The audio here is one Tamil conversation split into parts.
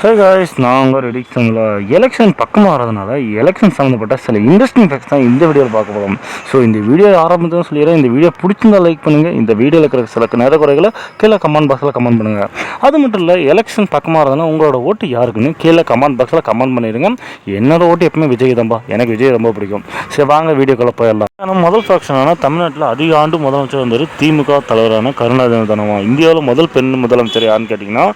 ஹே காய்ஸ், நான் உங்கள் ரெடிக்ஷனில் எலெக்ஷன் பக்கமாக வரதுனால எலெக்ஷன் சம்மந்தப்பட்ட சில இன்ட்ரெஸ்டிங் ஃபேக்ட்ஸ் தான் இந்த வீடியோவில் பார்க்க போகிறோம். ஸோ இந்த வீடியோ ஆரம்பத்தில் சொல்லிடுறேன், இந்த வீடியோ பிடிச்சிருந்தா லைக் பண்ணுங்கள். இந்த வீடியோவில் இருக்கிற சில நேர குறைகளை கீழே கமெண்ட் பாக்ஸில் கமெண்ட் பண்ணுங்கள். அது மட்டும் இல்லை, எலெக்ஷன் பக்கமாக வரதுனா உங்களோட ஓட்டு யாருக்குன்னு கீழே கமெண்ட் பாக்ஸில் கமெண்ட் பண்ணிடுங்க. என்னோட ஓட்டு எப்பவுமே விஜய் தான்பா, எனக்கு விஜய் ரொம்ப பிடிக்கும். சரி வாங்க வீடியோக்குள்ளே போயிடலாம். ஆனால் முதல் ஃபேக்ஷனான தமிழ்நாட்டில் அதிக ஆண்டு முதலமைச்சர் வந்தார் திமுக தலைவரான கருணாநிதி தானமா. இந்தியாவில் முதல் பெண் முதலமைச்சர் யாருன்னு கேட்டிங்கன்னா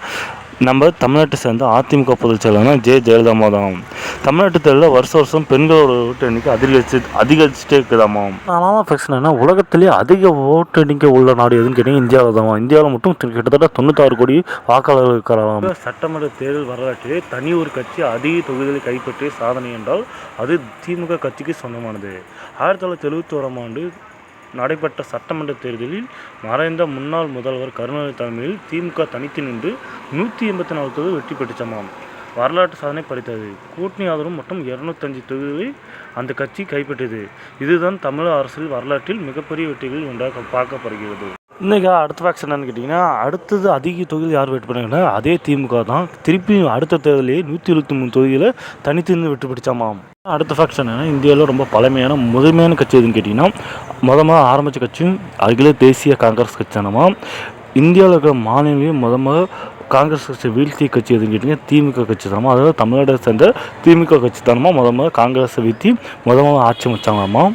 நம்ம தமிழ்நாட்டை சேர்ந்த அதிமுக பொதுச் செயலாளர் ஜெயலலிதா தான். தமிழ்நாட்டு தேர்தலில் வருஷம் பெண்களோட ஓட்டு எண்ணிக்கை அதிகரிச்சுட்டே இருக்குதாமா. நாலாம் ஃபேக்ஷன் என்ன, உலகத்திலேயே அதிக ஓட்டு எண்ணிக்கை உள்ள நாடு எதுன்னு கேட்டிங்கன்னா இந்தியாவில் தான். இந்தியாவில் மட்டும் கிட்டத்தட்ட 96 கோடி வாக்காளர்கள் இருக்கிறாங்க. சட்டமன்ற தேர்தல் வரலாற்றிலே தனி ஒரு கட்சி அதிக தொகுதிகளை கைப்பற்றிய சாதனை என்றால் அது திமுக கட்சிக்கு சொந்தமானது. 1971ஆம் ஆண்டு நடைபெற்ற சட்டமன்ற தேர்தலில் மறைந்த முன்னாள் முதல்வர் கருணாநிதி தலைமையில் திமுக தனித்து நின்று 184 தொகுதி வெற்றி பெற்றுச்சமாம். வரலாற்று சாதனை படைத்தது. கூட்டணி ஆதரவு மற்றும் 205 தொகுதிகளை அந்த கட்சி கைப்பற்றியது. இதுதான் தமிழக அரசியல் வரலாற்றில் மிகப்பெரிய வெற்றிகள் ஒன்றாக பார்க்கப்படுகிறது. இன்றைக்கி அடுத்த ஃபேக்ஷன் என்னன்னு கேட்டிங்கன்னா, அடுத்தது அதிக தொகுதியில் யார் வெற்றி பண்ணாங்கன்னா அதே திமுக தான். திருப்பி அடுத்த தேர்தலில் 173 தொகுதியில் தனித்து நின்று வெற்றி பெற்றுச்சாமாம். அடுத்த ஃபேக்ஷன் என்ன, இந்தியாவில் ரொம்ப பழமையான முதன்மையான கட்சி எதுன்னு கேட்டிங்கன்னா முதல்ல ஆரம்பித்த கட்சியும் அகில தேசிய காங்கிரஸ் கட்சி தானமா. இந்தியாவில் இருக்கிற மாநிலம் முதல்ல காங்கிரஸ் கட்சி வீழ்த்திய கட்சி எதுன்னு கேட்டிங்கன்னா திமுக கட்சி தானமா. அதாவது தமிழ்நாட்டை சேர்ந்த திமுக கட்சி தானமா முதல்ல காங்கிரஸை வீழ்த்தி முதல்ல ஆட்சி அமைச்சாங்களாமா.